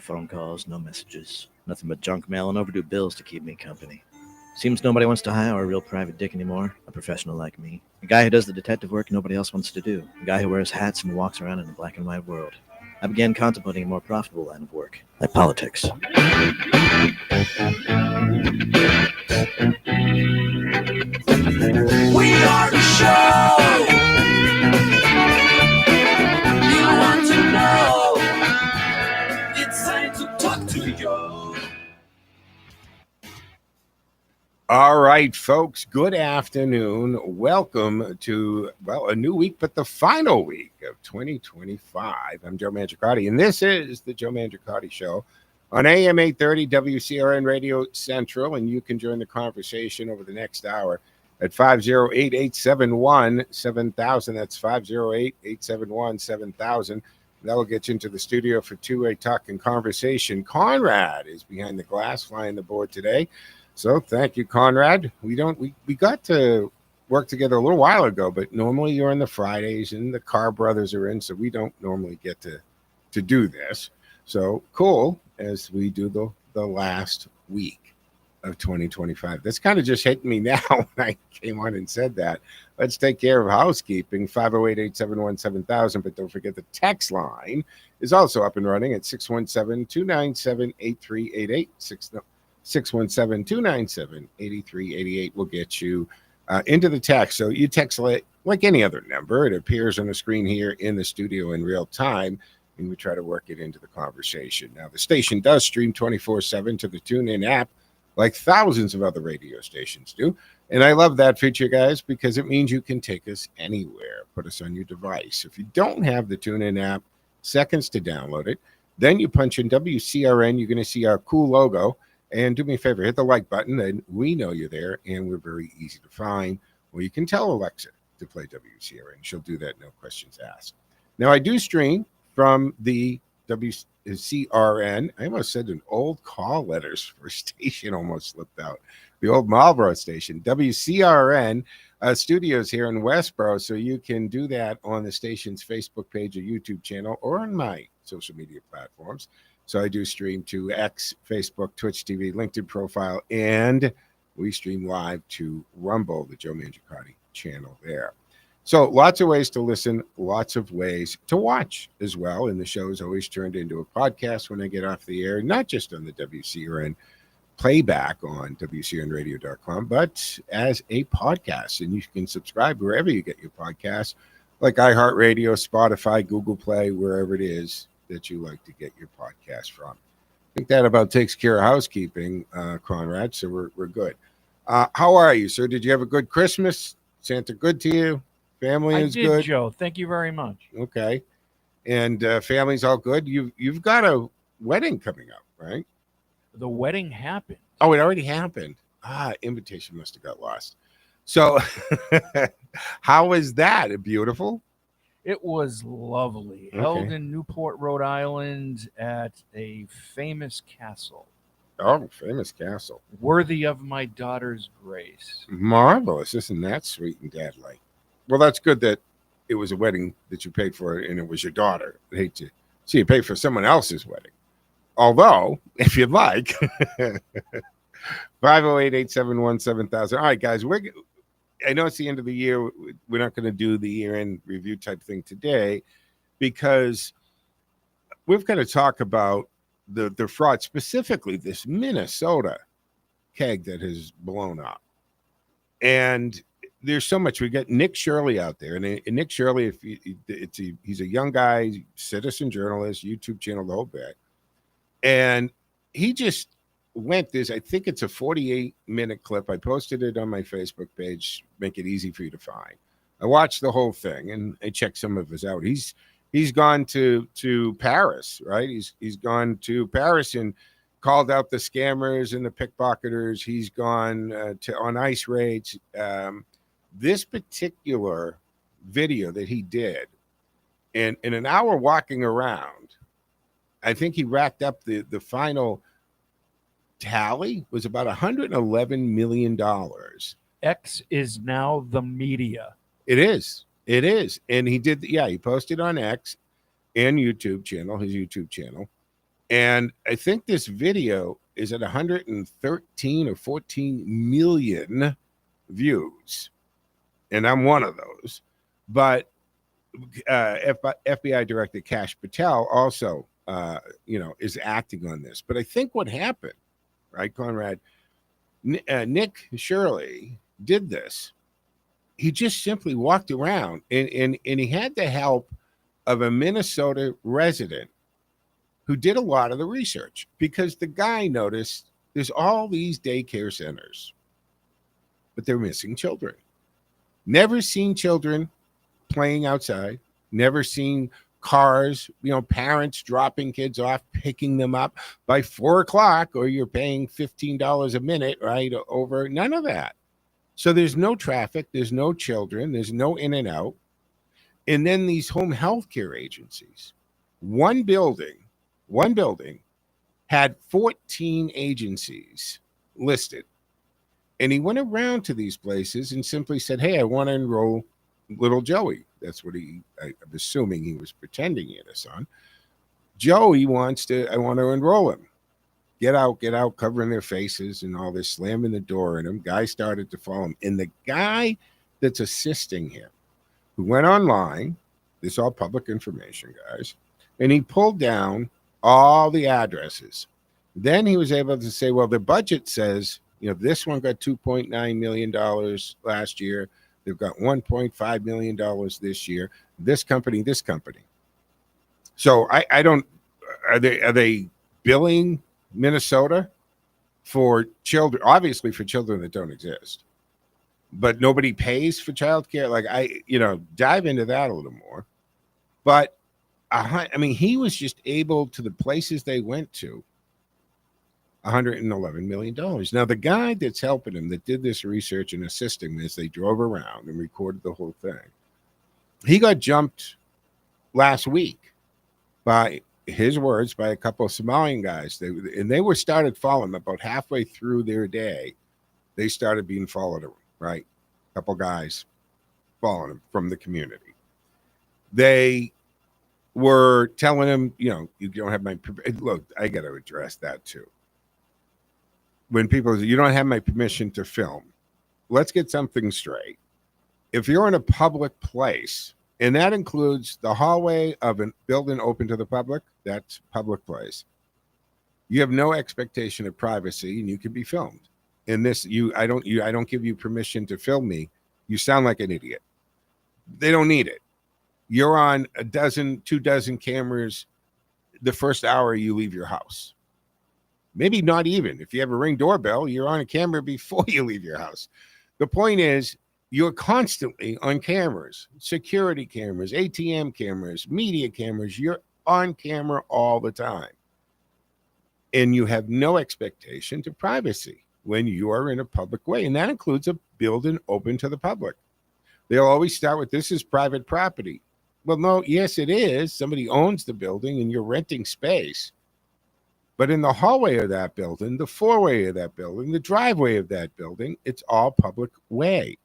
phone calls, no messages. Nothing but junk mail and overdue bills to keep me company. Seems nobody wants to hire a real private dick anymore, a professional like me. A guy who does the detective work nobody else wants to do. A guy who wears hats and walks around in a black and white world. I began contemplating a more profitable line of work, like politics. We are the show you want to know. It's time to talk to you. All right, folks, good afternoon. Welcome to, a new week, but the final week of 2025. I'm Joe Mangiacotti, and this is the Joe Mangiacotti Show on AM 830 WCRN Radio Central, and you can join the conversation over the next hour at 508-871-7000. That's 508-871-7000. That will get you into the studio for two-way talk and conversation. Conrad is behind the glass, flying the board today. So thank you, Conrad. We got to work together a little while ago, but normally you're in the Fridays and the Carr brothers are in, so we don't normally get to do this. So cool as we do the last week of 2025. That's kind of just hitting me now when I came on and said that. Let's take care of housekeeping, 508-871-7000, but don't forget the text line is also up and running at 617-297-8388, 617-297-8388 will get you into the text. So you text like any other number. It appears on the screen here in the studio in real time, and we try to work it into the conversation. Now, the station does stream 24/7 to the TuneIn app, like thousands of other radio stations do. And I love that feature, guys, because it means you can take us anywhere, put us on your device. If you don't have the TuneIn app, seconds to download it. Then you punch in WCRN. You're going to see our cool logo. And do me a favor, hit the like button, and we know you're there, and we're very easy to find. Well, you can tell Alexa to play WCRN. She'll do that, no questions asked. Now, I do stream from the WCRN. I almost said an old call letters for station, almost slipped out. The old Marlboro station, WCRN studios here in Westboro. So you can do that on the station's Facebook page or YouTube channel or on my social media platforms. So I do stream to X, Facebook, Twitch TV, LinkedIn profile, and we stream live to Rumble, the Joe Mangiacotti channel there. So lots of ways to listen, lots of ways to watch as well. And the show is always turned into a podcast when I get off the air, not just on the WCRN playback on WCRNradio.com, but as a podcast. And you can subscribe wherever you get your podcasts, like iHeartRadio, Spotify, Google Play, wherever it is that you like to get your podcast from. I think that about takes care of housekeeping, Conrad, so we're good. How are you, sir? Did you have a good Christmas? Santa good to you? Family is good? Joe. Thank you very much. Okay. And family's all good? You've got a wedding coming up, right? The wedding happened. Oh, it already happened. Invitation must have got lost. So how was that? Beautiful? It was lovely. Okay. Held in Newport, Rhode Island at a famous castle. Oh, famous castle. Worthy of my daughter's grace. Marvelous. Isn't that sweet and dad-like? Well, that's good that it was a wedding that you paid for and it was your daughter. I hate to see you pay for someone else's wedding. Although, if you'd like, 508-871-7000. All right, guys, I know it's the end of the year. We're not going to do the year-end review type thing today because we've got to talk about the fraud, specifically this Minnesota keg that has blown up. And there's so much. We got Nick Shirley out there. And Nick Shirley, he's a young guy, citizen journalist, YouTube channel, the whole bit. And he just went this, I think it's a 48-minute clip. I posted it on my Facebook page, make it easy for you to find. I watched the whole thing and I checked some of his out. He's gone to Paris, right? He's gone to Paris and called out the scammers and the pickpocketers. He's gone on ice raids. This particular video that he did, and in an hour walking around, I think he racked up the final tally was about $111 million. X is now the media. It is. And he posted on X and YouTube channel, his YouTube channel. And I think this video is at 113 or 14 million views. And I'm one of those. But FBI Director Kash Patel also, is acting on this. But I think what happened, right, Conrad, Nick Shirley did this. He just simply walked around and he had the help of a Minnesota resident who did a lot of the research, because the guy noticed there's all these daycare centers, but they're missing children. Never seen children playing outside, never seen cars, parents dropping kids off, picking them up by 4:00, or you're paying $15 a minute, right? Over none of that. So there's no traffic, there's no children, there's no in and out. And then these home health care agencies, one building had 14 agencies listed. And he went around to these places and simply said, hey, I want to enroll little Joey. That's what I'm assuming he was pretending he had a son. Joey I want to enroll him. Get out, covering their faces and all this, slamming the door in him. Guy started to follow him. And the guy that's assisting him, who went online, this is all public information, guys, and he pulled down all the addresses. Then he was able to say, well, the budget says, this one got $2.9 million last year. They've got $1.5 million this year. This company. So I don't, are they billing Minnesota for children, obviously for children that don't exist, but nobody pays for childcare? Like, dive into that a little more. But he was just able, to the places they went to, $111 million. Now, the guy that's helping him, that did this research and assisting him as they drove around and recorded the whole thing, he got jumped last week, by his words, by a couple of Somalian guys. They were started following him about halfway through their day. They started being followed, right? A couple guys following him from the community. They were telling him, you don't have my, look, I got to address that too. When people say, you don't have my permission to film, let's get something straight. If you're in a public place, and that includes the hallway of a building open to the public, that's public place, you have no expectation of privacy and you can be filmed. In this, I don't give you permission to film me. You sound like an idiot. They don't need it. You're on 2 dozen cameras the first hour you leave your house. Maybe not even. If you have a Ring doorbell, you're on a camera before you leave your house. The point is, you're constantly on cameras, security cameras, ATM cameras, media cameras. You're on camera all the time. And you have no expectation to privacy when you are in a public way. And that includes a building open to the public. They'll always start with, this is private property. Well, no, yes, it is. Somebody owns the building and you're renting space. But in the hallway of that building, the four-way of that building, the driveway of that building, it's all public way.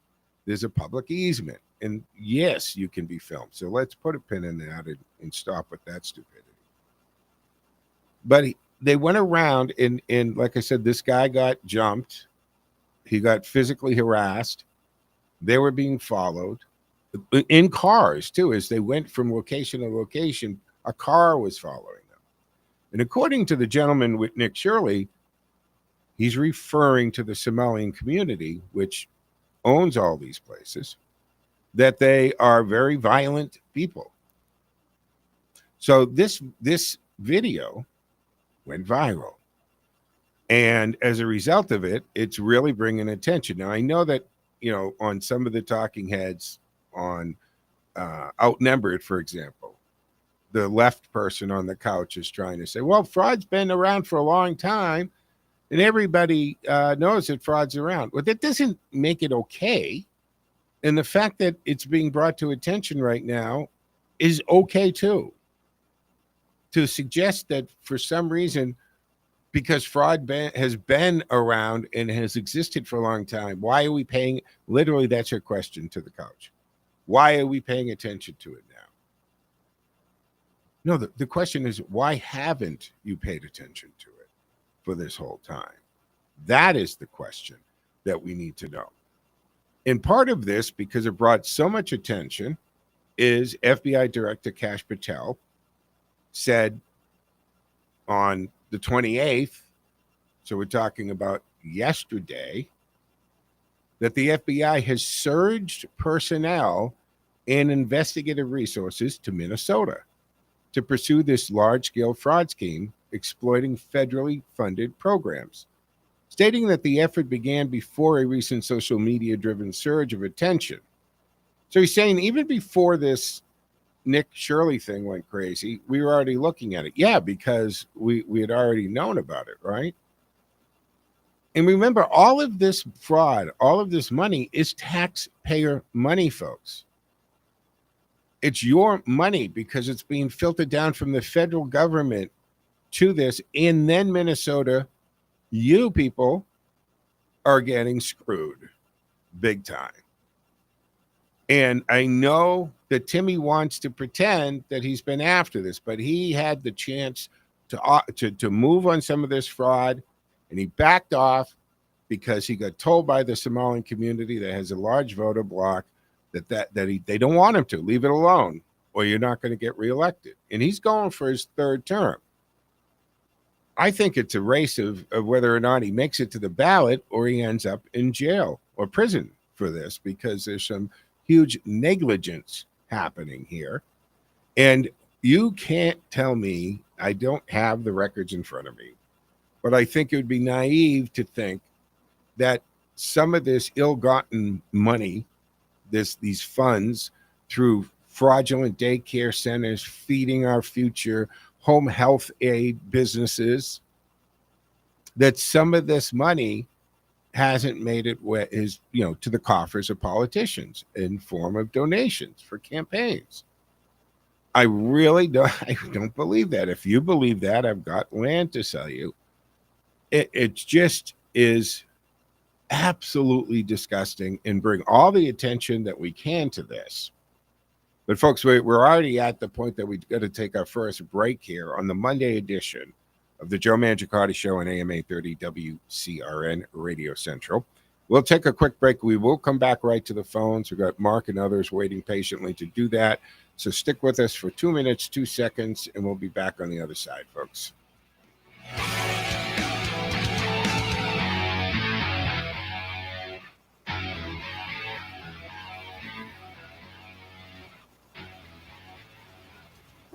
There's a public easement. And yes, you can be filmed. So let's put a pin in that and stop with that stupidity. But they went around and like I said, this guy got jumped. He got physically harassed. They were being followed in cars too. As they went from location to location, a car was following them. And according to the gentleman with Nick Shirley, he's referring to the Somalian community, which owns all these places, that they are very violent people. So this video went viral. And as a result of it, it's really bringing attention. Now, I know that, on some of the talking heads on Outnumbered, for example, the left person on the couch is trying to say, well, fraud's been around for a long time and everybody knows that fraud's around. Well, that doesn't make it okay. And the fact that it's being brought to attention right now is okay too. To suggest that for some reason, because fraud has been around and has existed for a long time, why are we paying? Literally, that's her question to the couch. Why are we paying attention to it now? No, the question is, why haven't you paid attention to it for this whole time? That is the question that we need to know. And part of this, because it brought so much attention, is FBI Director Kash Patel said on the 28th, so we're talking about yesterday, that the FBI has surged personnel and investigative resources to Minnesota to pursue this large-scale fraud scheme exploiting federally funded programs, stating that the effort began before a recent social media-driven surge of attention. So he's saying even before this Nick Shirley thing went crazy, we were already looking at it. Yeah, because we had already known about it, right? And remember, all of this fraud, all of this money is taxpayer money, folks. It's your money because it's being filtered down from the federal government to this. And then Minnesota, you people are getting screwed big time. And I know that Timmy wants to pretend that he's been after this, but he had the chance to move on some of this fraud, and he backed off because he got told by the Somalian community that has a large voter bloc that they don't want him to. Leave it alone, or you're not going to get reelected. And he's going for his third term. I think it's a race of whether or not he makes it to the ballot or he ends up in jail or prison for this, because there's some huge negligence happening here. And you can't tell me, I don't have the records in front of me, but I think it would be naive to think that some of this ill-gotten money, these funds through fraudulent daycare centers, feeding our future, home health aid businesses, that some of this money hasn't made it to the coffers of politicians in form of donations for campaigns. I really don't believe that. If you believe that, I've got land to sell you. It just is absolutely disgusting, and bring all the attention that we can to this. But folks, we're already at the point that we've got to take our first break here on the Monday edition of the Joe Mangiacotti Show on AM 830 WCRN Radio Central. We'll take a quick break. We will come back right to the phones. We've got Mark and others waiting patiently to do that. So stick with us for 2 minutes, 2 seconds, and we'll be back on the other side, folks.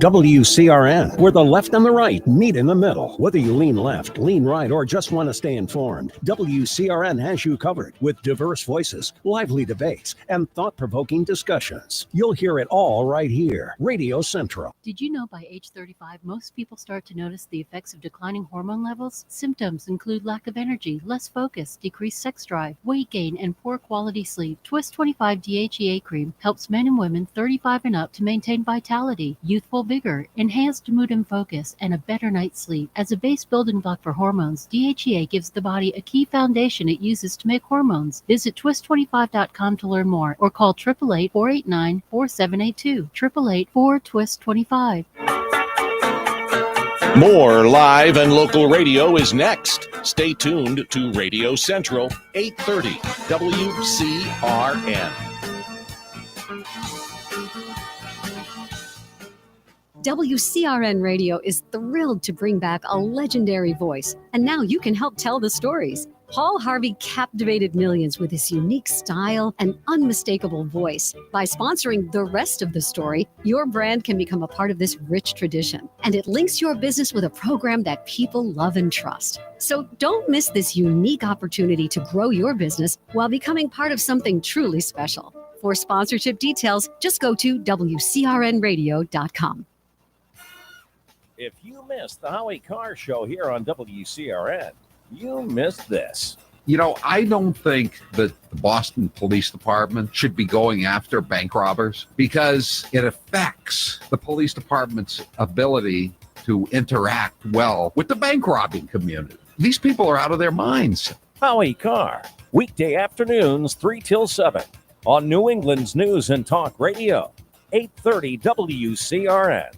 WCRN, where the left and the right meet in the middle. Whether you lean left, lean right, or just want to stay informed, WCRN has you covered with diverse voices, lively debates, and thought-provoking discussions. You'll hear it all right here. Radio Central. Did you know by age 35, most people start to notice the effects of declining hormone levels? Symptoms include lack of energy, less focus, decreased sex drive, weight gain, and poor quality sleep. Twist 25 DHEA cream helps men and women 35 and up to maintain vitality, youthful vigor, enhanced mood and focus, and a better night's sleep. As a base building block for hormones, DHEA gives the body a key foundation it uses to make hormones. Visit twist25.com to learn more, or call 888-489-4782. 888-4TWIST25. More live and local radio is next. Stay tuned to Radio Central, 830 WCRN. WCRN Radio is thrilled to bring back a legendary voice, and now you can help tell the stories. Paul Harvey captivated millions with his unique style and unmistakable voice. By sponsoring the rest of the story, your brand can become a part of this rich tradition, and it links your business with a program that people love and trust. So don't miss this unique opportunity to grow your business while becoming part of something truly special. For sponsorship details, just go to WCRNradio.com. If you missed the Howie Carr Show here on WCRN, you missed this. You know, I don't think that the Boston Police Department should be going after bank robbers because it affects the police department's ability to interact well with the bank robbing community. These people are out of their minds. Howie Carr, weekday afternoons 3 till 7 on New England's News and Talk Radio, 830 WCRN.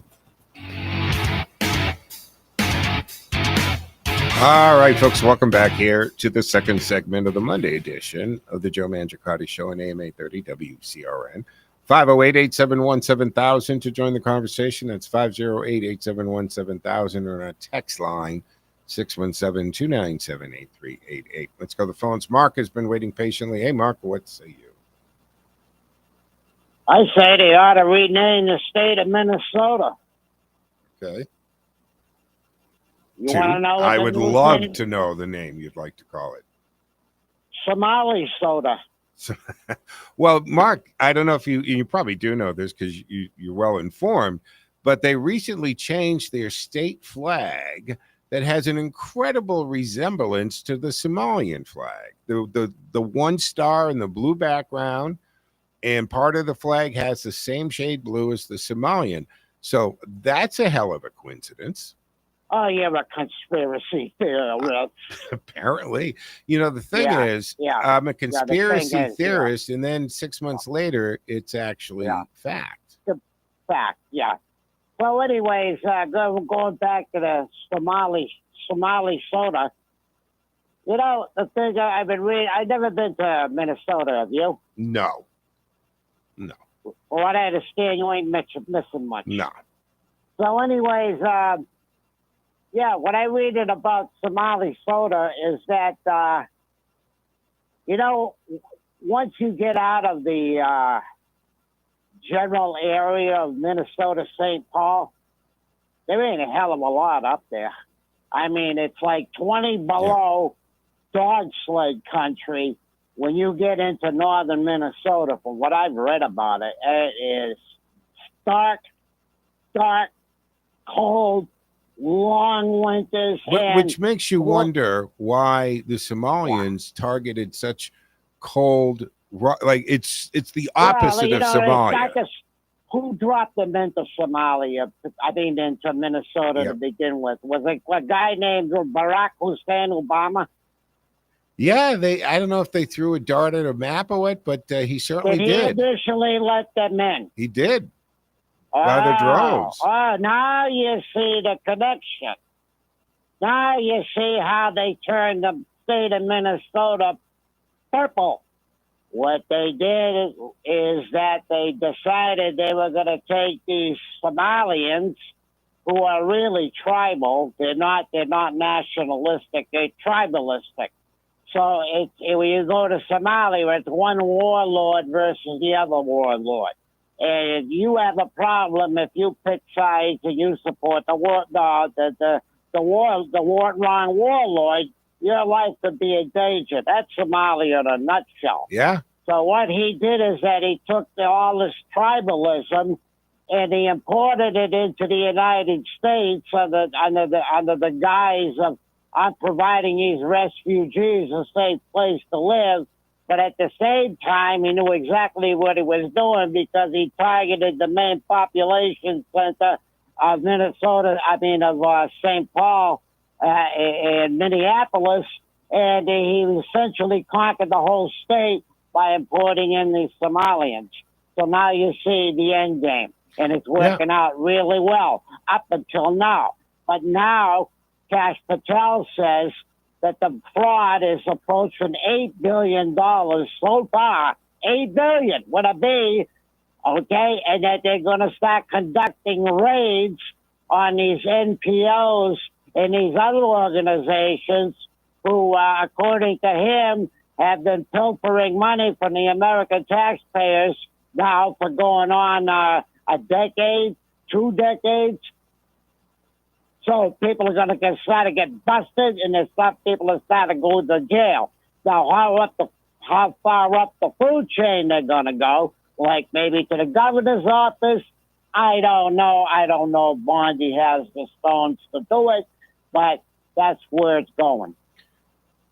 All right, folks, welcome back here to the second segment of the Monday edition of the Joe Mangiacotti Show on AM 830 WCRN. 508-871-7000 to join the conversation. That's 508-871-7000 or on a text line, 617-297-8388. Let's go to the phones. Mark has been waiting patiently. Hey, Mark, what say you? I say they ought to rename the state of Minnesota. Okay. You want to know what I the would new love name? to know the name you'd like to call it. Somali soda. Well, Mark, I don't know if you probably do know this because you're well informed, but they recently changed their state flag that has an incredible resemblance to the Somalian flag. The one star in the blue background, and part of the flag has the same shade blue as the Somalian. So that's a hell of a coincidence. Oh, you're a conspiracy theorist. Apparently, the thing is, yeah. I'm a conspiracy is, theorist, and then 6 months later, it's actually fact. The fact, yeah. So, anyways, going back to the Somali soda. The thing I've been reading. I've never been to Minnesota. Have you? No. From what I understand, you ain't missing much. No. So, anyways, what I read about Somali soda is that, once you get out of the general area of Minnesota, St. Paul, there ain't a hell of a lot up there. I mean, it's like 20 below dog sled country when you get into northern Minnesota. From what I've read about it, it is dark, cold, long winters. Which makes you wonder why the Somalians targeted such cold, like it's the opposite of Somalia. Who dropped them into Somalia? Into Minnesota to begin with. Was it a guy named Barack Hussein Obama? Yeah, I don't know if they threw a dart at a map or what, but he certainly did. He initially let them in. He did. By the droves. Oh, now you see the connection. Now you see how they turned the state of Minnesota purple. What they did is that they decided they were going to take these Somalians, who are really tribal. They're not nationalistic. They're tribalistic. So when you go to Somalia, it's one warlord versus the other warlord. And you have a problem if you pick sides and you support the wrong warlord. Your life could be in danger. That's Somalia in a nutshell. Yeah. So what he did is that he took all this tribalism and he imported it into the United States under the guise of providing these refugees a safe place to live. But at the same time, he knew exactly what he was doing because he targeted the main population center of Minnesota, of St. Paul and Minneapolis, and he essentially conquered the whole state by importing in the Somalians. So now you see the end game, and it's working out really well up until now. But now Kash Patel says that the fraud is approaching $8 billion so far. $8 billion with a B, okay? And that they're going to start conducting raids on these NPOs and these other organizations who, according to him, have been pilfering money from the American taxpayers now for going on a decade, 2 decades. So people are going to start to get busted, and people are starting to go to jail. Now, how far up the food chain they're going to go, like maybe to the governor's office, I don't know. I don't know if Bondi has the stones to do it, but that's where it's going.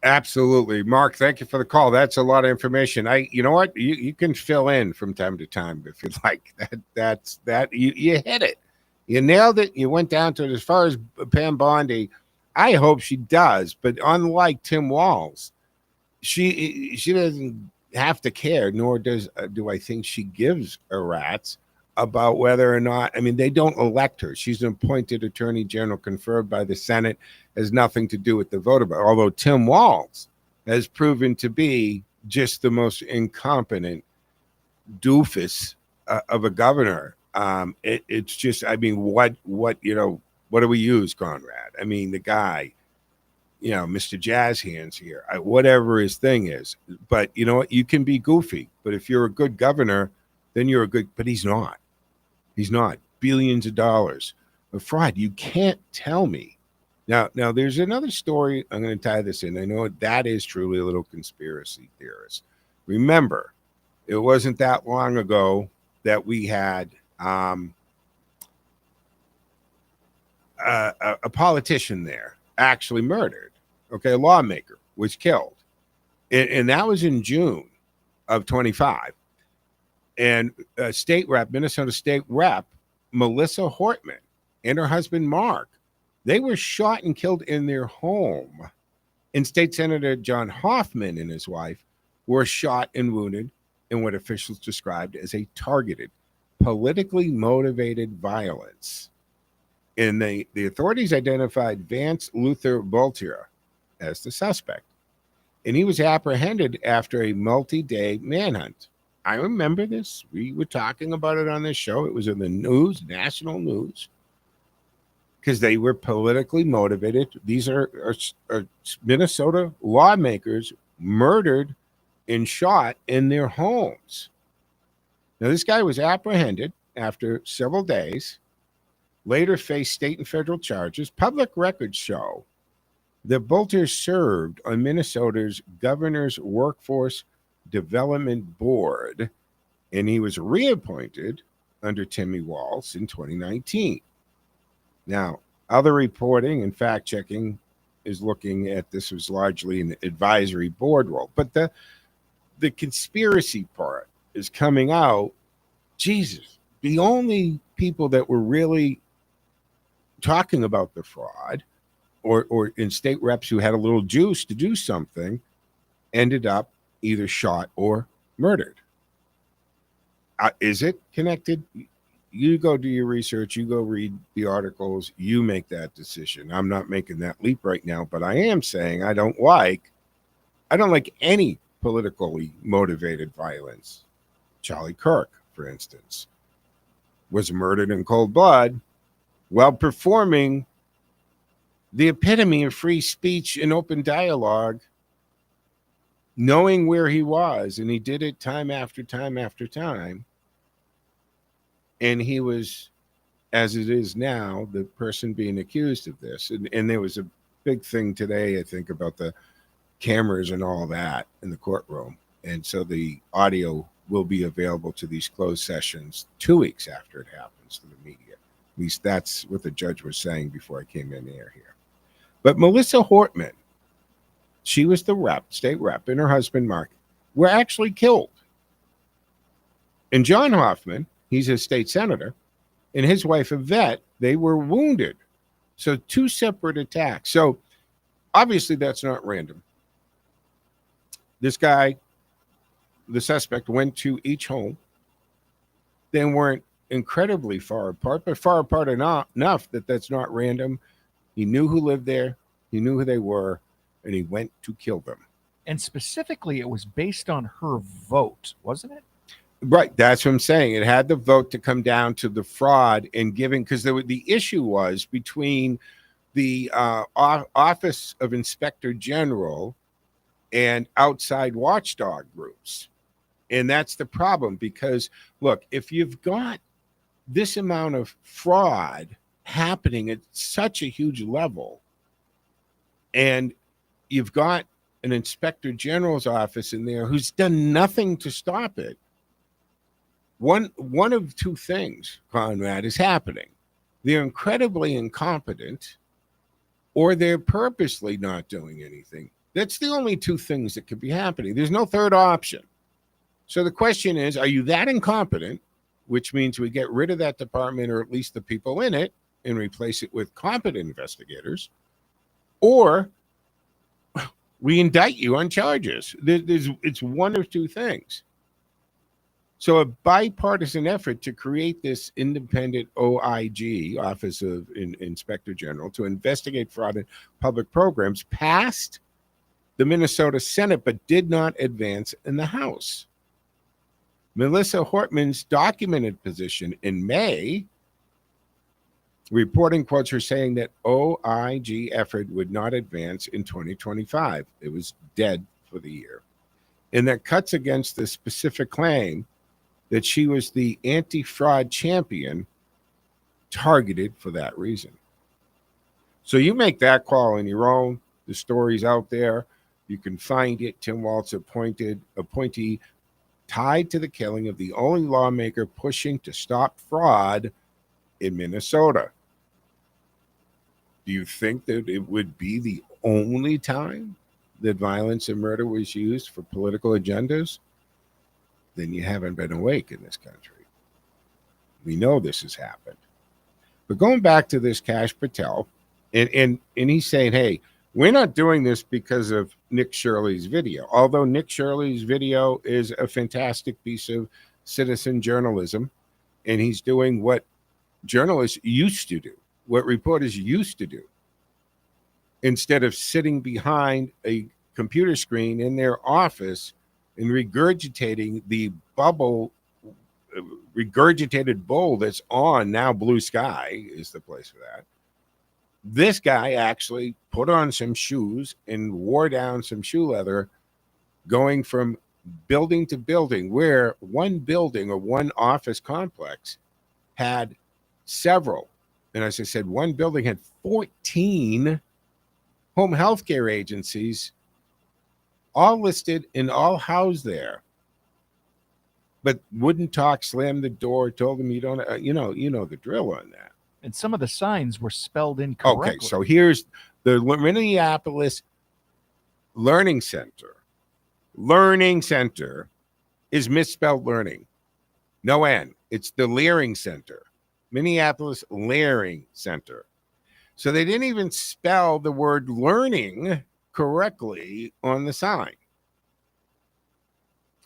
Absolutely. Mark, thank you for the call. That's a lot of information. You know what? You can fill in from time to time if you'd like. You hit it. You nailed it. You went down to it. As far as Pam Bondi, I hope she does. But unlike Tim Walz, she doesn't have to care, nor do I think she gives a rat's about whether or not, I mean, they don't elect her. She's an appointed attorney general conferred by the Senate, has nothing to do with the vote about. Although Tim Walz has proven to be just the most incompetent doofus of a governor. It's just, I mean, what do we use, Conrad? I mean, the guy, Mr. Jazz Hands here, whatever his thing is. But you know what? You can be goofy, but if you're a good governor, then you're a good, but he's not. He's not. Billions of dollars of fraud. You can't tell me. Now there's another story. I'm going to tie this in. I know that is truly a little conspiracy theorist. Remember, it wasn't that long ago that we had a politician there actually murdered. Okay, a lawmaker was killed. And that was in June of 25. And Minnesota State Rep, Melissa Hortman and her husband, Mark, they were shot and killed in their home. And State Senator John Hoffman and his wife were shot and wounded in what officials described as a targeted, politically motivated violence. And the authorities identified Vance Luther Boltier as the suspect. And he was apprehended after a multi-day manhunt. I remember this. We were talking about it on this show. It was in the news, national news, because they were politically motivated. These are Minnesota lawmakers murdered and shot in their homes. Now, this guy was apprehended after several days, later faced state and federal charges. Public records show that Bolter served on Minnesota's Governor's Workforce Development Board, and he was reappointed under Timmy Walz in 2019. Now, other reporting and fact-checking is looking at this was largely an advisory board role, but the conspiracy part is coming out. Jesus, the only people that were really talking about the fraud or in state reps who had a little juice to do something ended up either shot or murdered. Is it connected? You go do your research, you go read the articles, you make that decision. I'm not making that leap right now, but I am saying I don't like any politically motivated violence. Charlie Kirk, for instance, was murdered in cold blood while performing the epitome of free speech and open dialogue, knowing where he was, and he did it time after time after time. And he was, as it is now, the person being accused of this. And there was a big thing today, I think, about the cameras and all that in the courtroom. And so the audio will be available to these closed sessions 2 weeks after it happens to the media. At least that's what the judge was saying before I came in the air here. But Melissa Hortman, she was the state rep, and her husband, Mark, were actually killed. And John Hoffman, he's a state senator, and his wife, Yvette, they were wounded. So 2 separate attacks. So obviously that's not random. This guy, the suspect, went to each home. They weren't incredibly far apart, but far apart enough that that's not random. He knew who lived there. He knew who they were, and he went to kill them. And specifically, it was based on her vote, wasn't it? Right. That's what I'm saying. It had the vote to come down to the fraud and giving, because the issue was between the Office of Inspector General and outside watchdog groups. And that's the problem, because, look, if you've got this amount of fraud happening at such a huge level, and you've got an inspector general's office in there who's done nothing to stop it, one of 2 things, Conrad, is happening. They're incredibly incompetent, or they're purposely not doing anything. That's the only 2 things that could be happening. There's no third option. So the question is, are you that incompetent, which means we get rid of that department, or at least the people in it, and replace it with competent investigators, or we indict you on charges? It's one of 2 things. So a bipartisan effort to create this independent OIG, Office of Inspector General, to investigate fraud in public programs passed the Minnesota Senate, but did not advance in the House. Melissa Hortman's documented position in May, reporting quotes her saying that OIG effort would not advance in 2025. It was dead for the year. And that cuts against the specific claim that she was the anti-fraud champion targeted for that reason. So you make that call on your own. The story's out there. You can find it. Tim Walz appointee tied to the killing of the only lawmaker pushing to stop fraud in Minnesota. Do you think that it would be the only time that violence and murder was used for political agendas? Then you haven't been awake in this country. We know this has happened. But going back to this Kash Patel, and he's saying, hey, we're not doing this because of Nick Shirley's video, although Nick Shirley's video is a fantastic piece of citizen journalism, and he's doing what journalists used to do, what reporters used to do. Instead of sitting behind a computer screen in their office and regurgitating the regurgitated bull that's on now. Blue Sky is the place for that. This guy actually put on some shoes and wore down some shoe leather, going from building to building, where one building or one office complex had several. And as I said, one building had 14 home health care agencies, all listed and all housed there, but wouldn't talk, slammed the door, told them you don't, you know the drill on that. And some of the signs were spelled incorrectly. Okay, so here's the Minneapolis Learning Center. Learning Center is misspelled learning. No N. It's the Leering Center. Minneapolis Leering Center. So they didn't even spell the word learning correctly on the sign.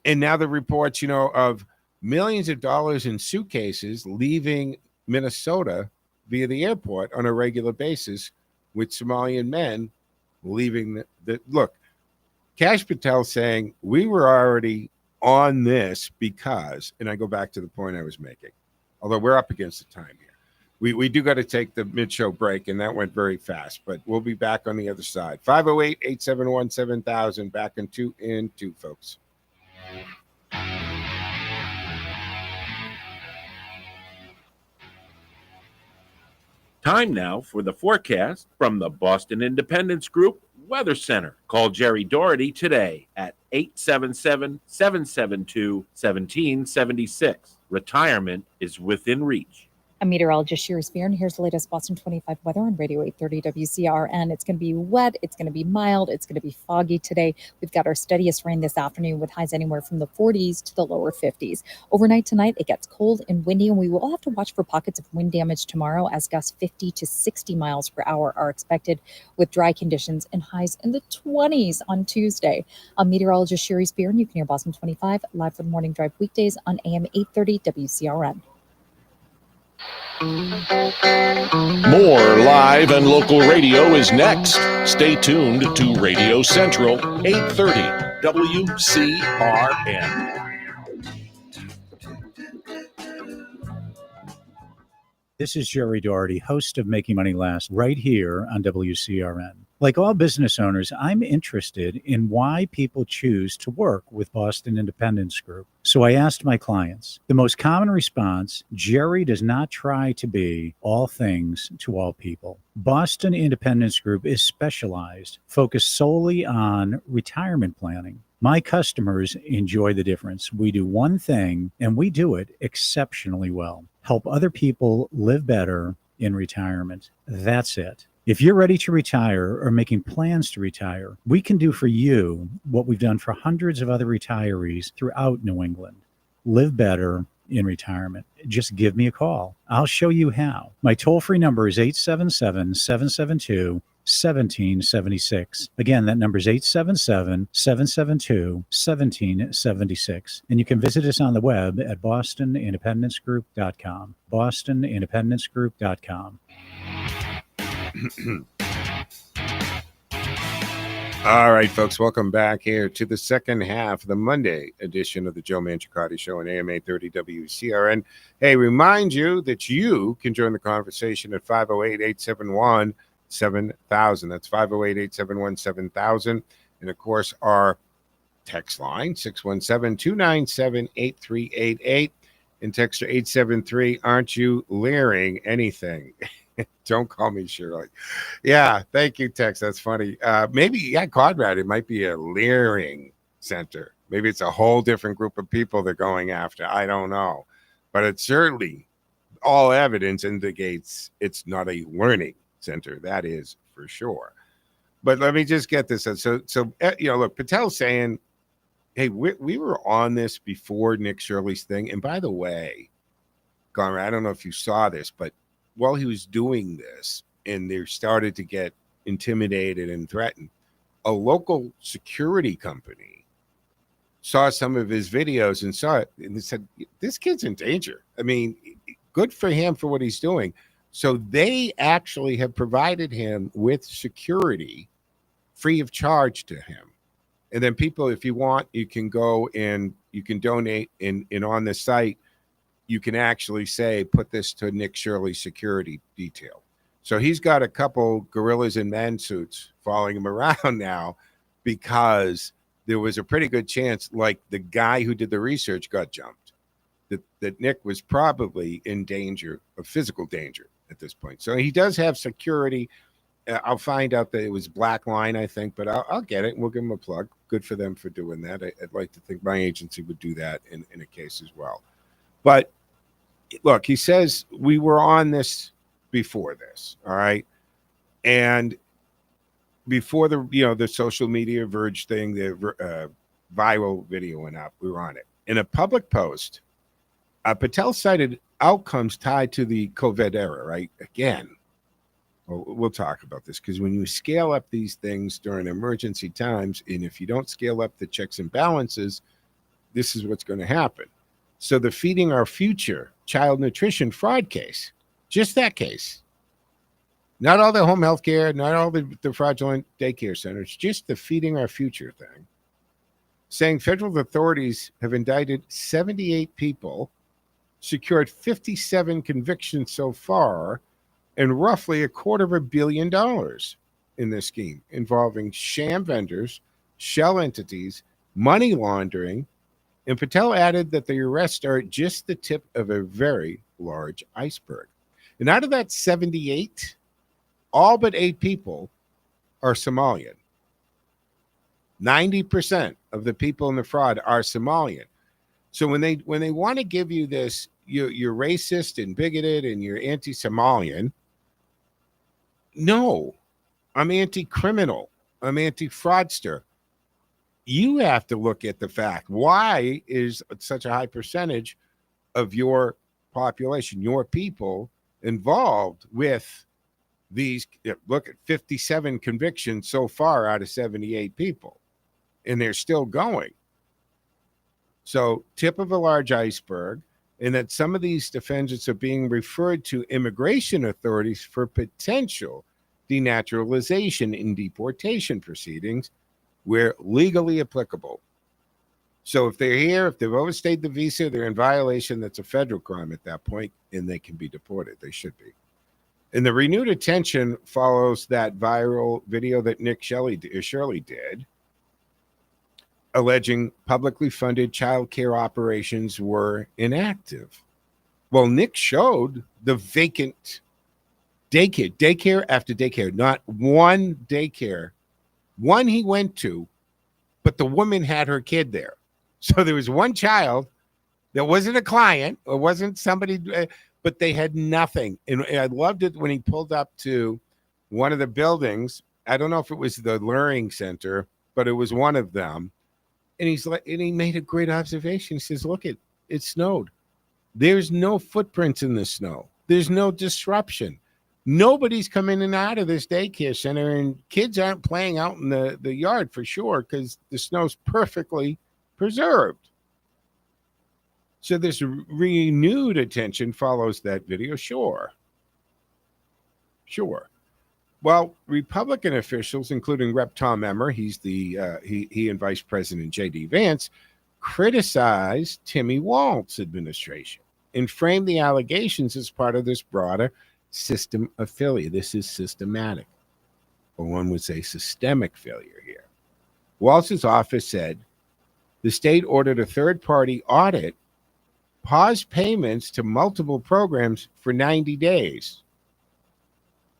And now the reports, of millions of dollars in suitcases leaving Minnesota via the airport on a regular basis, with Somalian men leaving the look. Kash Patel saying we were already on this because, and I go back to the point I was making, although we're up against the time here. We do got to take the mid-show break, and that went very fast, but we'll be back on the other side. 508-871-7000, back in two, folks. Time now for the forecast from the Boston Independence Group Weather Center. Call Jerry Doherty today at 877-772-1776. Retirement is within reach. I'm meteorologist Sherry Spear, and here's the latest Boston 25 weather on Radio 830 WCRN. It's going to be wet. It's going to be mild. It's going to be foggy today. We've got our steadiest rain this afternoon with highs anywhere from the 40s to the lower 50s. Overnight tonight, it gets cold and windy, and we will have to watch for pockets of wind damage tomorrow as gusts 50 to 60 miles per hour are expected, with dry conditions and highs in the 20s on Tuesday. I'm meteorologist Sherry Spear, and you can hear Boston 25 live for the morning drive weekdays on AM 830 WCRN. More live and local radio is next. Stay tuned to Radio Central 830 WCRN. This is Jerry Doherty, host of Making Money Last, right here on WCRN. Like all business owners, I'm interested in why people choose to work with Boston Independence Group. So I asked my clients. The most common response, Jerry does not try to be all things to all people. Boston Independence Group is specialized, focused solely on retirement planning. My customers enjoy the difference. We do one thing, and we do it exceptionally well. Help other people live better in retirement. That's it. If you're ready to retire or making plans to retire, we can do for you what we've done for hundreds of other retirees throughout New England. Live better in retirement. Just give me a call. I'll show you how. My toll-free number is 877-772-1776. 1776. Again, that number is 877-772-1776. And you can visit us on the web at bostonindependencegroup.com. bostonindependencegroup.com. All right, folks, welcome back here to the second half of the Monday edition of the Joe Mangiacotti Show on AM 830 WCRN. Hey, remind you that you can join the conversation at 508-871-7000. That's 508-871-7000. And, of course, our text line, 617-297-8388. And texter 873, aren't you leering anything? Don't call me Shirley. Yeah, thank you, Tex. That's funny. Maybe, yeah, Conrad, it might be a leering center. Maybe it's a whole different group of people they're going after. I don't know. But it's certainly all evidence indicates it's not a learning center. That is for sure. But let me just get this. So look, Patel's saying, hey, we were on this before Nick Shirley's thing. And by the way, Conrad, I don't know if you saw this, but while he was doing this and they started to get intimidated and threatened, a local security company saw some of his videos and saw it and they said, this kid's in danger. I mean, good for him for what he's doing. So they actually have provided him with security free of charge to him. And then people, if you want, you can go and you can donate and on the site, you can actually say, put this to Nick Shirley security detail. So he's got a couple gorillas in man suits following him around now because there was a pretty good chance, like the guy who did the research got jumped, that Nick was probably in danger of physical danger at this point. So he does have security. I'll find out that it was Black Line, I think, but I'll get it. We'll give him a plug. Good for them for doing that. I'd like to think my agency would do that in a case as well. But look, he says we were on this before this, all right? And before the social media Verge thing, the viral video went up, we were on it. In a public post, Patel cited outcomes tied to the COVID era, right? Again, we'll talk about this because when you scale up these things during emergency times, and if you don't scale up the checks and balances, this is what's going to happen. So the Feeding Our Future child nutrition fraud case, just that case, not all the home health care, not all the fraudulent daycare centers, just the Feeding Our Future thing, saying federal authorities have indicted 78 people, secured 57 convictions so far, and roughly $250 million in this scheme involving sham vendors, shell entities, money laundering. And Patel added that the arrests are just the tip of a very large iceberg. And out of that 78, all but 8 people are Somalian. 90% of the people in the fraud are Somalian. So when they want to give you this, you're racist and bigoted and you're anti-Somalian. No, I'm anti-criminal. I'm anti-fraudster. You have to look at the fact, why is such a high percentage of your population, your people, involved with these? Look at 57 convictions so far out of 78 people, and they're still going. So tip of a large iceberg, and that some of these defendants are being referred to immigration authorities for potential denaturalization in deportation proceedings where legally applicable. So if they're here, if they've overstayed the visa, they're in violation. That's a federal crime at that point, and they can be deported. They should be. And the renewed attention follows that viral video that Nick Shirley did, alleging publicly funded child care operations were inactive. Well, Nick showed the vacant daycare after daycare, not one daycare. One he went to, but the woman had her kid there. So there was one child that wasn't a client or wasn't somebody, but they had nothing. And I loved it when he pulled up to one of the buildings. I don't know if it was the Luring Center, but it was one of them. And he's like, and he made a great observation. He says, look, it snowed. There's no footprints in the snow. There's no disruption. Nobody's coming in and out of this daycare center, and kids aren't playing out in the yard for sure because the snow's perfectly preserved. So this renewed attention follows that video. Sure. Well, Republican officials, including Rep. Tom Emmer, he's he and Vice President J.D. Vance, criticized Timmy Walz's administration and framed the allegations as part of this broader system of failure. This is systematic, or one would say systemic failure here. Walz's office said the state ordered a third-party audit, paused payments to multiple programs for 90 days,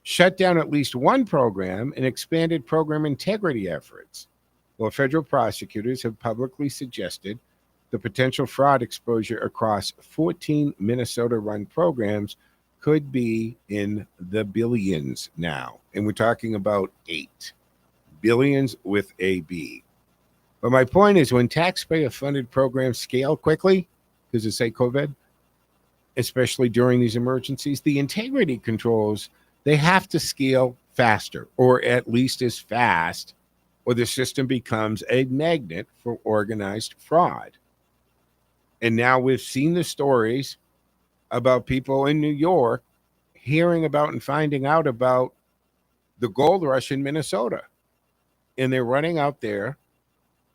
shut down at least one program, and expanded program integrity efforts. While federal prosecutors have publicly suggested the potential fraud exposure across 14 Minnesota-run programs could be in the billions now. And we're talking about 8 billions with a B. But my point is, when taxpayer-funded programs scale quickly, because it's, say, COVID, especially during these emergencies, the integrity controls, they have to scale faster, or at least as fast, or the system becomes a magnet for organized fraud. And now we've seen the stories about people in New York hearing about and finding out about the gold rush in Minnesota. And they're running out there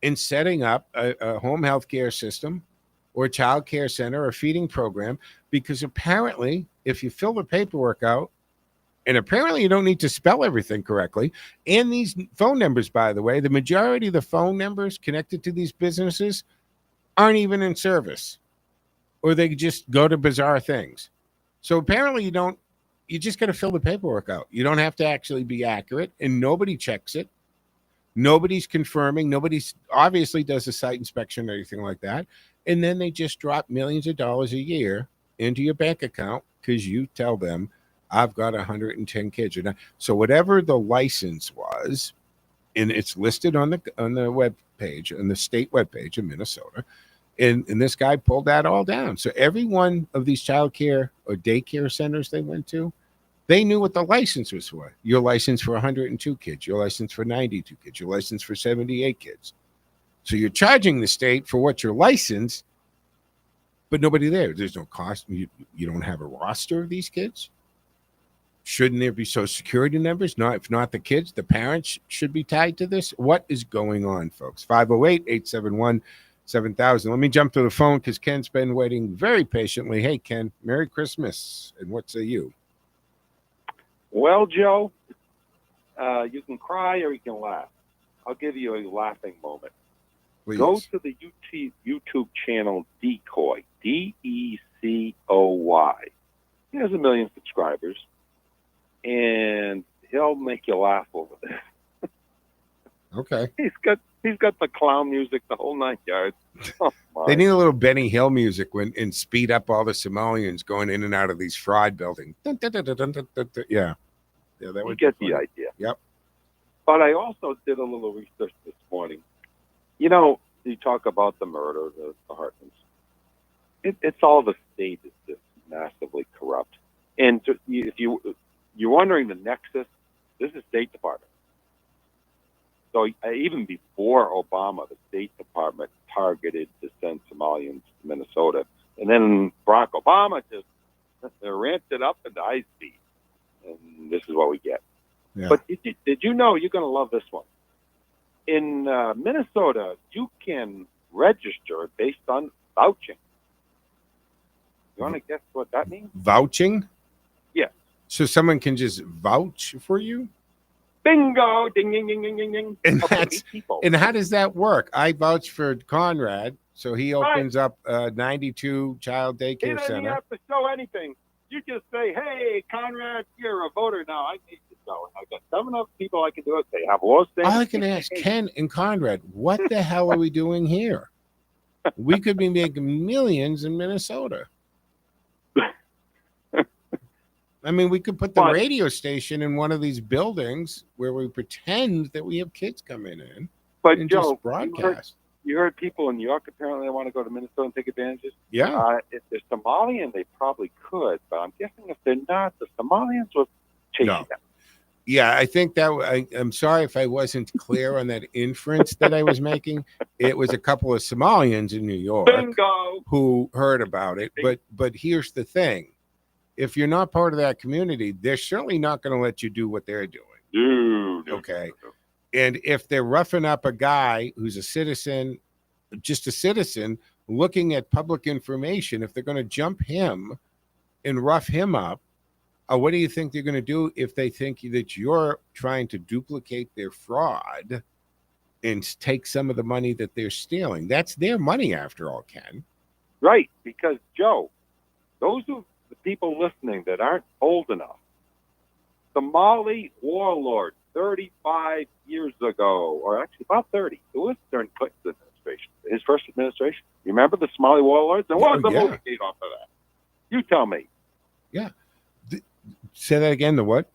and setting up a home health care system or a child care center or feeding program, because apparently if you fill the paperwork out, and apparently you don't need to spell everything correctly. And these phone numbers, by the way, the majority of the phone numbers connected to these businesses aren't even in service, or they just go to bizarre things. So apparently you just got to fill the paperwork out. You don't have to actually be accurate, and nobody checks it. Nobody's confirming. Nobody's obviously does a site inspection or anything like that. And then they just drop millions of dollars a year into your bank account because you tell them, I've got 110 kids. So whatever the license was, and it's listed on the web page, on the state web page in Minnesota, and this guy pulled that all down. So every one of these child care or daycare centers they went to, they knew what the license was for. Your license for 102 kids, your license for 92 kids, your license for 78 kids. So you're charging the state for what you're licensed, but nobody there. There's no cost. You don't have a roster of these kids. Shouldn't there be social security numbers? If not the kids, the parents should be tied to this. What is going on, folks? 508-871-7000. Let me jump to the phone because Ken's been waiting very patiently. Hey, Ken, Merry Christmas. And what say you? Well, Joe, you can cry or you can laugh. I'll give you a laughing moment. Please. Go to the YouTube channel Decoy, Decoy. He has 1 million subscribers. And he'll make you laugh over this. Okay. He's got the clown music, the whole 9 yards. Oh, they need a little Benny Hill music and speed up all the Somalians going in and out of these fraud buildings. Yeah, that would get the idea. Yep. But I also did a little research this morning. You know, you talk about the murder, the Hartmans. It's all the state is just massively corrupt. And if you're wondering the nexus, this is State Department. So even before Obama, the State Department targeted to send Somalians to Minnesota. And then Barack Obama just ramped it up into high speed. And this is what we get. Yeah. But did you know, you're going to love this one. In Minnesota, you can register based on vouching. You want to guess what that means? Vouching? Yes. So someone can just vouch for you? Bingo! Ding, ding, ding, ding, ding, ding. And, Okay, 8 people. and how does that work? I vouch for Conrad, so he opens up a 92 child He daycare doesn't center. have to show anything. You just say, hey, Conrad, you're a voter now. I need to go. I've got 7 other people I can do it. They have laws. All I can ask Ken and Conrad, what the hell are we doing here? We could be making millions in Minnesota. I mean, we could put the radio station in one of these buildings where we pretend that we have kids coming in and Joe, just broadcast. You heard people in New York apparently they want to go to Minnesota and take advantages. Yeah. If they're Somalian, they probably could, but I'm guessing if they're not, the Somalians chasing No. them. Yeah, I think that I'm sorry if I wasn't clear on that inference that I was making. It was a couple of Somalians in New York Bingo. who heard about it. But here's the thing. If you're not part of that community, they're certainly not going to let you do what they're doing. Okay. And if they're roughing up a guy who's a citizen, just a citizen, looking at public information, if they're going to jump him and rough him up, what do you think they're going to do if they think that you're trying to duplicate their fraud and take some of the money that they're stealing? That's their money, after all, Ken. Right, because, Joe, those are the people listening that aren't old enough. Somali warlord 35 years ago, or actually about 30. It was during Clinton's administration, his first administration. You remember the Somali warlords? And what was the movie made off of that? You tell me. Yeah. Say that again. The what?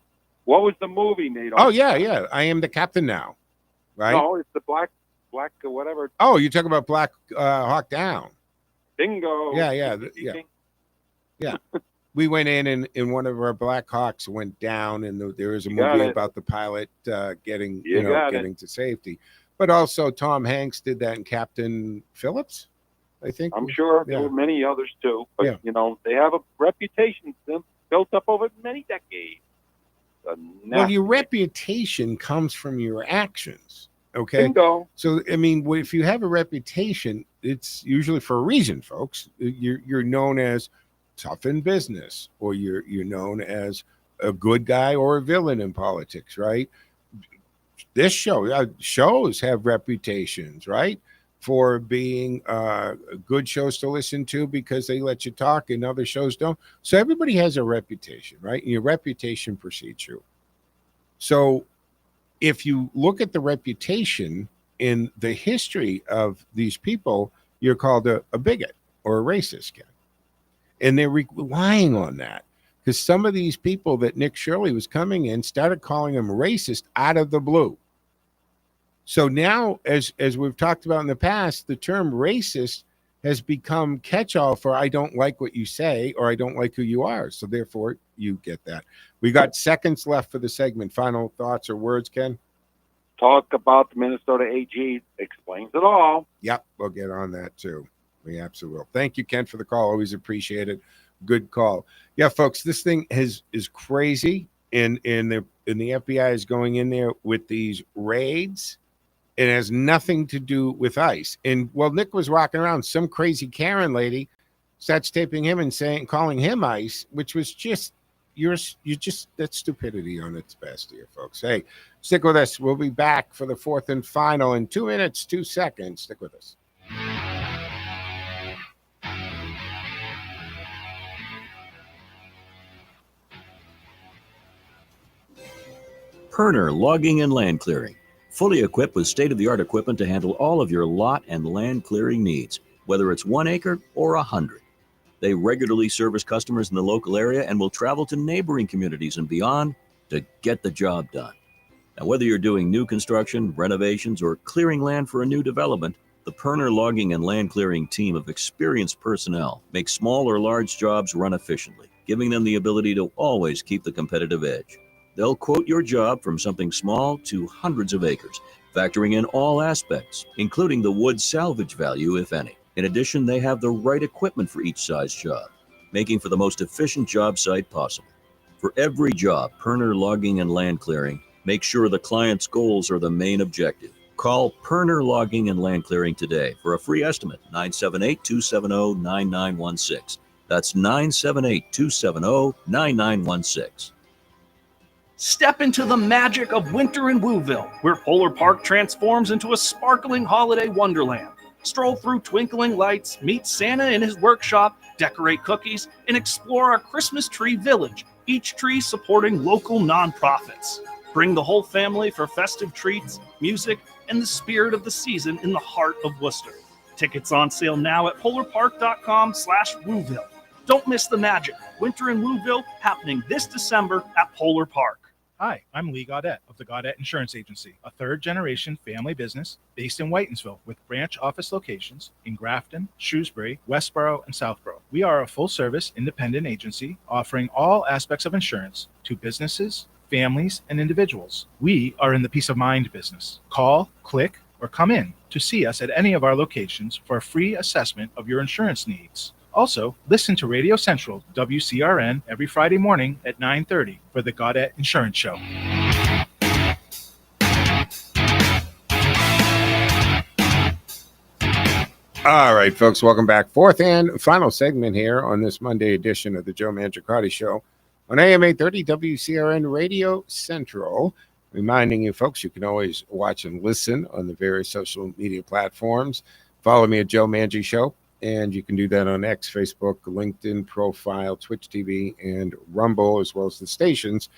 What was the movie made off? Oh, yeah. I Am the Captain Now. Right? No, it's the black whatever. Oh, you're talking about Black Hawk Down. Bingo. Yeah. We went in and one of our Black Hawks went down, and there was a movie about the pilot getting to safety. But also Tom Hanks did that in Captain Phillips, I think. I'm sure there were many others too. But, they have a reputation built up over many decades. Well, your reputation comes from your actions. Okay. Bingo. So, I mean, if you have a reputation, it's usually for a reason, folks. You're known as tough in business, or you're known as a good guy or a villain in politics, right? This shows have reputations, right, for being good shows to listen to because they let you talk and other shows don't. So everybody has a reputation, right? And your reputation precedes you. So if you look at the reputation in the history of these people, you're called a bigot or a racist, Ken. And they're relying on that because some of these people that Nick Shirley was coming in started calling them racist out of the blue. So now, as we've talked about in the past, the term racist has become catch-all for I don't like what you say or I don't like who you are. So therefore, you get that. We got seconds left for the segment. Final thoughts or words, Ken? Talk about the Minnesota AG. Explains it all. Yep, we'll get on that too. We absolutely will. Thank you, Ken, for the call. Always appreciate it. Good call. Yeah, folks, this thing is crazy. And the FBI is going in there with these raids. It has nothing to do with ICE. And while Nick was walking around, some crazy Karen lady starts taping him and calling him ICE, which was just that's stupidity on its best here, folks. Hey, stick with us. We'll be back for the fourth and final in 2 minutes, 2 seconds. Stick with us. Perner Logging and Land Clearing. Fully equipped with state-of-the-art equipment to handle all of your lot and land clearing needs, whether it's 1 acre or 100. They regularly service customers in the local area and will travel to neighboring communities and beyond to get the job done. Now, whether you're doing new construction, renovations, or clearing land for a new development, the Perner Logging and Land Clearing team of experienced personnel makes small or large jobs run efficiently, giving them the ability to always keep the competitive edge. They'll quote your job from something small to hundreds of acres, factoring in all aspects, including the wood salvage value, if any. In addition, they have the right equipment for each size job, making for the most efficient job site possible. For every job, Perner Logging and Land Clearing makes sure the client's goals are the main objective. Call Perner Logging and Land Clearing today for a free estimate, 978-270-9916. That's 978-270-9916. Step into the magic of winter in Wooville, where Polar Park transforms into a sparkling holiday wonderland. Stroll through twinkling lights, meet Santa in his workshop, decorate cookies, and explore our Christmas tree village, each tree supporting local nonprofits. Bring the whole family for festive treats, music, and the spirit of the season in the heart of Worcester. Tickets on sale now at polarpark.com/Wooville. Don't miss the magic. Winter in Wooville happening this December at Polar Park. Hi, I'm Lee Gaudette of the Gaudette Insurance Agency, a third-generation family business based in Whitensville with branch office locations in Grafton, Shrewsbury, Westboro, and Southborough. We are a full-service independent agency offering all aspects of insurance to businesses, families, and individuals. We are in the peace of mind business. Call, click, or come in to see us at any of our locations for a free assessment of your insurance needs. Also, listen to Radio Central WCRN every Friday morning at 9:30 for the Gaudette Insurance Show. All right, folks, welcome back. Fourth and final segment here on this Monday edition of the Joe Mangiacotti Show on AM 830 WCRN Radio Central. Reminding you, folks, you can always watch and listen on the various social media platforms. Follow me at Joe Mangi Show, and you can do that on X, Facebook, LinkedIn profile, Twitch TV, and Rumble, as well as the station's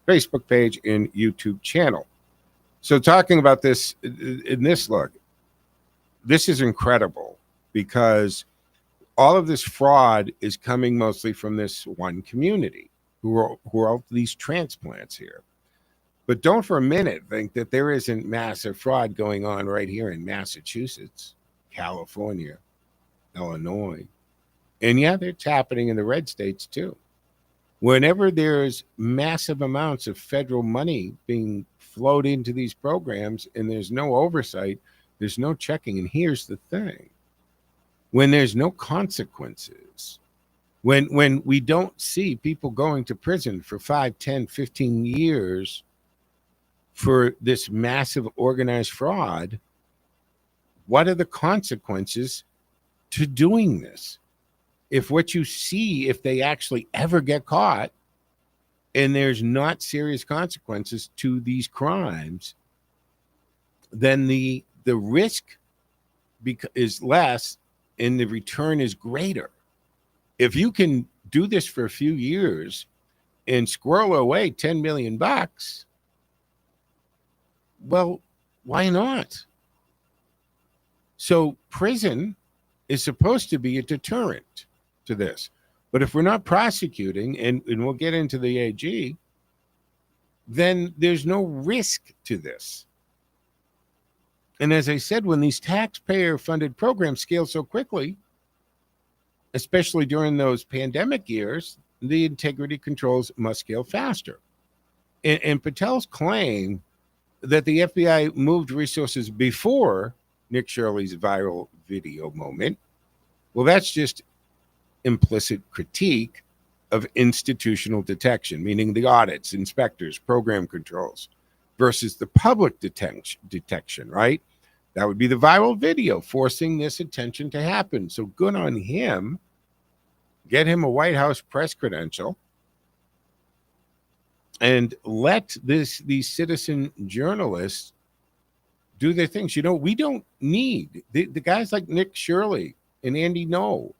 Facebook page and YouTube channel. So talking about this in this look, this is incredible because all of this fraud is coming mostly from this one community who are all these transplants here. But don't for a minute think that there isn't massive fraud going on right here in Massachusetts, California, Illinois. And yeah, it's happening in the red states too. Whenever there's massive amounts of federal money being flowed into these programs and there's no oversight, there's no checking. And here's the thing. When there's no consequences, when we don't see people going to prison for 5, 10, 15 years for this massive organized fraud, what are the consequences to doing this? If what you see, if they actually ever get caught and there's not serious consequences to these crimes, then the risk is less and the return is greater. If you can do this for a few years and squirrel away $10 million, well, why not? So prison is supposed to be a deterrent to this. But if we're not prosecuting, and we'll get into the AG, then there's no risk to this. And as I said, when these taxpayer-funded programs scale so quickly, especially during those pandemic years, the integrity controls must scale faster. And Patel's claim that the FBI moved resources before Nick Shirley's viral video moment, well, that's just implicit critique of institutional detection, meaning the audits, inspectors, program controls, versus the public detection, right? That would be the viral video forcing this attention to happen. So good on him. Get him a White House press credential and let these citizen journalists do their things. You know, we don't need the guys like Nick Shirley and Andy Ngo.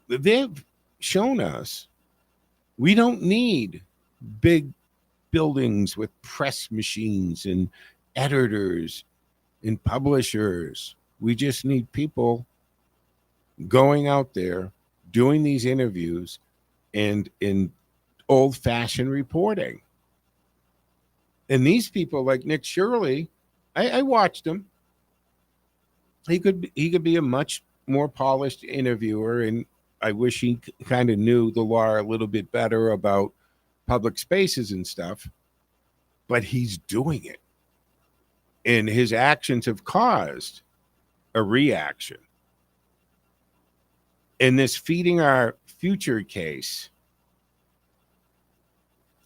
They've shown us we don't need big buildings with press machines and editors and publishers. We just need people going out there doing these interviews and in old-fashioned reporting. And these people like Nick Shirley, I watched him. He could be a much more polished interviewer, and I wish he kind of knew the law a little bit better about public spaces and stuff, but he's doing it. And his actions have caused a reaction. In this feeding our future case,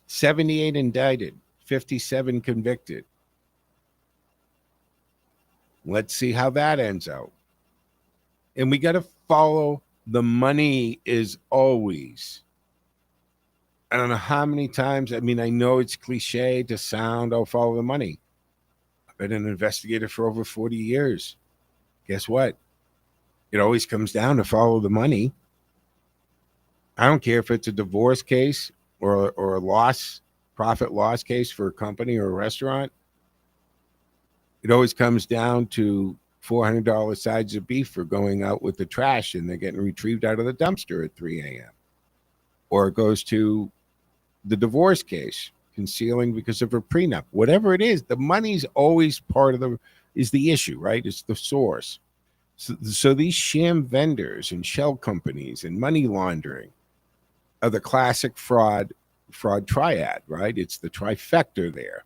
78 indicted, 57 convicted. Let's see how that ends out. And we got to follow the money is always. I don't know how many times, I mean, I know it's cliche to sound, oh, follow the money. I've been an investigator for over 40 years. Guess what? It always comes down to follow the money. I don't care if it's a divorce case or a profit loss case for a company or a restaurant. It always comes down to $400 sides of beef for going out with the trash and they're getting retrieved out of the dumpster at 3 a.m. Or it goes to the divorce case, concealing because of a prenup. Whatever it is, the money's always part of is the issue, right? It's the source. So these sham vendors and shell companies and money laundering are the classic fraud fraud triad, right? It's the trifecta there.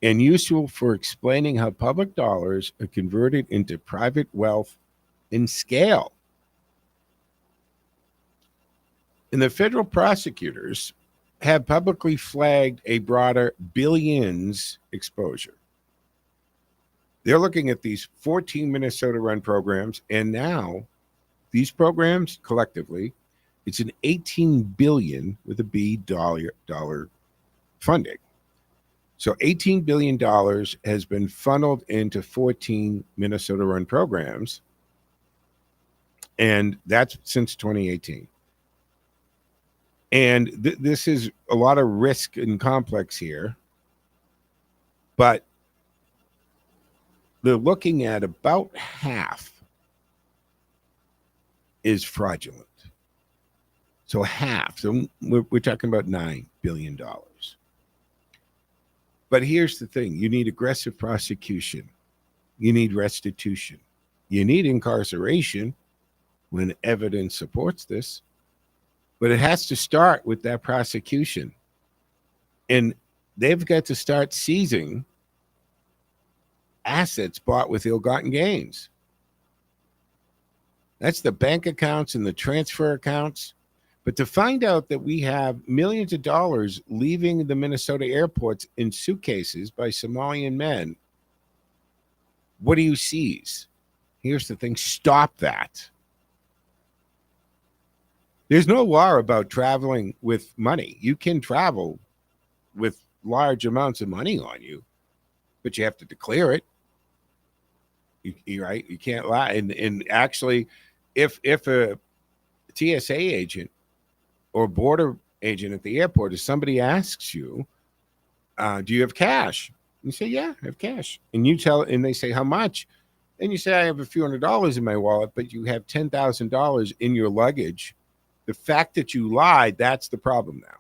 And useful for explaining how public dollars are converted into private wealth in scale. And the federal prosecutors have publicly flagged a broader billions exposure. They're looking at these 14 Minnesota run programs, and now these programs collectively, it's an 18 billion with a B dollar funding. So $18 billion has been funneled into 14 Minnesota run programs, and that's since 2018. And this is a lot of risk and complex here, but they're looking at about half is fraudulent. So half. So we're talking about $9 billion. But here's the thing. You need aggressive prosecution. You need restitution. You need incarceration when evidence supports this. But it has to start with that prosecution. And they've got to start seizing assets bought with ill-gotten gains. That's the bank accounts and the transfer accounts. But to find out that we have millions of dollars leaving the Minnesota airports in suitcases by Somalian men, what do you seize? Here's the thing. Stop that. There's no law about traveling with money. You can travel with large amounts of money on you, but you have to declare it. You're right? You can't lie. And actually, if a TSA agent or border agent at the airport, if somebody asks you, do you have cash? You say, yeah, I have cash. And you tell, and they say, how much? And you say, I have a few $100s in my wallet, but you have $10,000 in your luggage. The fact that you lied, that's the problem now.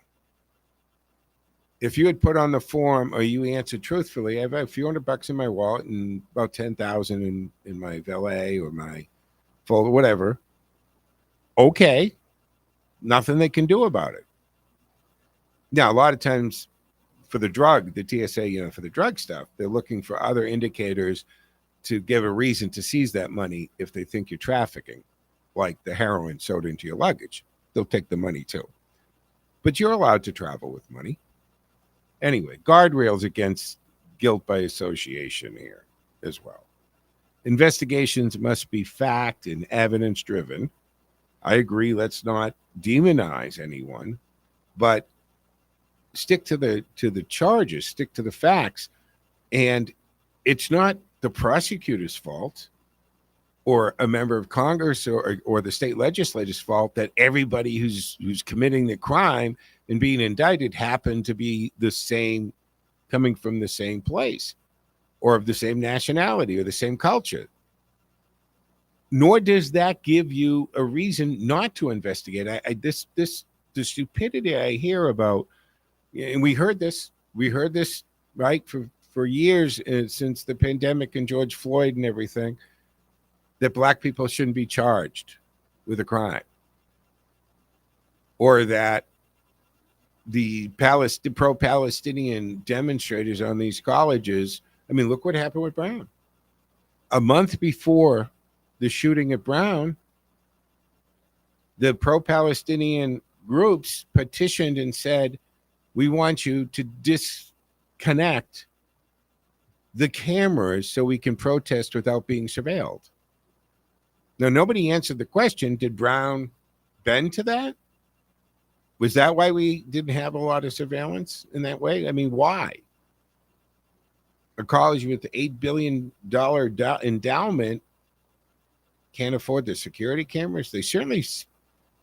If you had put on the form or you answered truthfully, I have a few $100 in my wallet and about 10,000 in my valet or my folder, whatever. Okay. Nothing they can do about it. Now, a lot of times for the drug, the TSA, for the drug stuff, they're looking for other indicators to give a reason to seize that money if they think you're trafficking, like the heroin sewed into your luggage. They'll take the money too. But you're allowed to travel with money. Anyway, guardrails against guilt by association here as well. Investigations must be fact and evidence driven. I agree, let's not demonize anyone, but stick to the charges, stick to the facts. And it's not the prosecutor's fault or a member of Congress or the state legislature's fault that everybody who's committing the crime and being indicted happened to be the same, coming from the same place or of the same nationality or the same culture. Nor does that give you a reason not to investigate. The stupidity I hear about, and we heard this right for years since the pandemic and George Floyd and everything, that black people shouldn't be charged with a crime, or that the pro-Palestinian demonstrators on these colleges. I mean, look what happened with Brown. A month before the shooting at Brown, the pro-Palestinian groups petitioned and said, we want you to disconnect the cameras so we can protest without being surveilled. Now, nobody answered the question, did Brown bend to that? Was that why we didn't have a lot of surveillance in that way? I mean, why? A college with the $8 billion endowment can't afford the security cameras. They certainly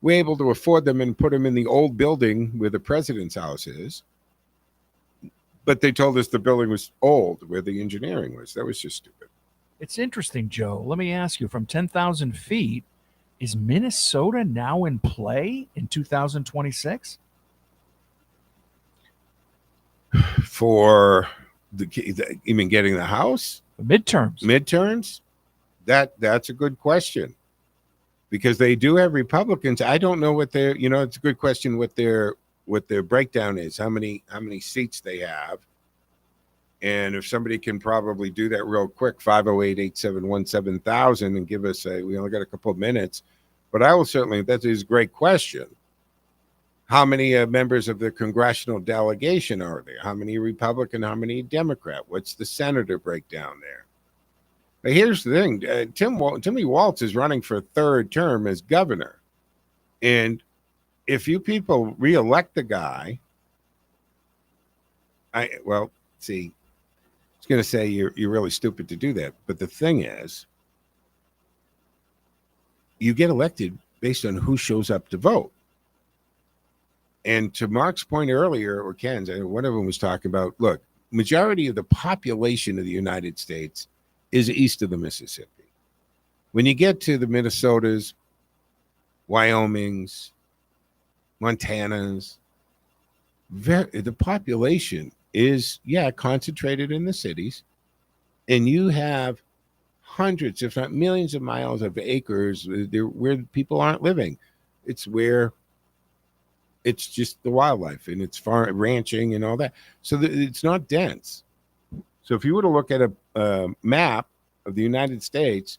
were able to afford them and put them in the old building where the president's house is. But they told us the building was old where the engineering was. That was just stupid. It's interesting, Joe. Let me ask you, from 10,000 feet, is Minnesota now in play in 2026? For you mean getting the House? The midterms. Midterms? That's a good question. Because they do have Republicans. I don't know what their, it's a good question what their what their breakdown is, how many seats they have. And if somebody can probably do that real quick, 508-871-7000, and give us we only got a couple of minutes, but I will certainly, that is a great question. How many members of the congressional delegation are there? How many Republican? How many Democrat? What's the senator breakdown there? But here's the thing. Timmy Walz is running for a third term as governor. And if you people reelect the guy, I was going to say you're really stupid to do that. But the thing is, you get elected based on who shows up to vote. And to Mark's point earlier, or Ken's, one of them was talking about, look, majority of the population of the United States is east of the Mississippi. When you get to the Minnesotas, Wyomings, Montanas, the population is, concentrated in the cities. And you have hundreds, if not millions of miles of acres where people aren't living. It's where it's just the wildlife and it's farm ranching and all that. So it's not dense. So if you were to look at a map of the United States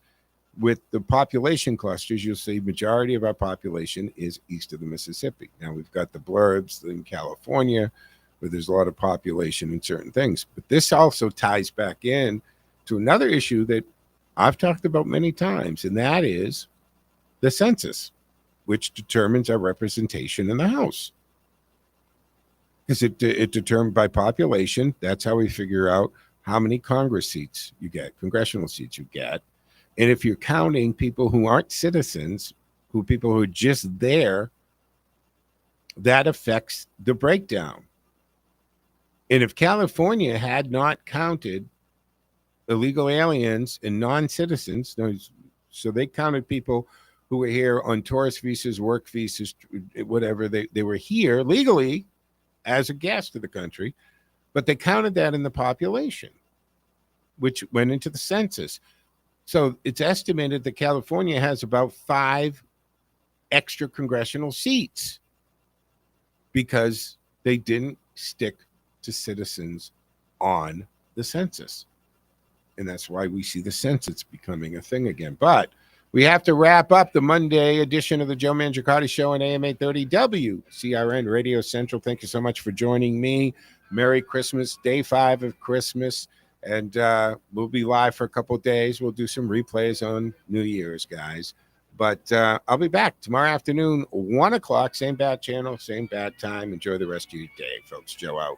with the population clusters, you'll see majority of our population is east of the Mississippi. Now we've got the blurbs in California where there's a lot of population in certain things. But this also ties back in to another issue that I've talked about many times, and that is the census, which determines our representation in the House. Because it determined by population. That's how we figure out how many Congress seats you get, congressional seats you get. And if you're counting people who aren't citizens, people who are just there, that affects the breakdown. And if California had not counted illegal aliens and non-citizens, so they counted people who were here on tourist visas, work visas, whatever, they were here legally as a guest of the country, but they counted that in the population, which went into the census. So it's estimated that California has about 5 extra congressional seats because they didn't stick to citizens on the census. And that's why we see the census becoming a thing again. But we have to wrap up the Monday edition of the Joe Mangiacotti Show on AM 830 WCRN Radio Central. Thank you so much for joining me. Merry Christmas, day 5 of Christmas. And we'll be live for a couple of days. We'll do some replays on New Year's, guys. But I'll be back tomorrow afternoon, 1 o'clock, same bad channel, same bad time. Enjoy the rest of your day, folks. Joe out.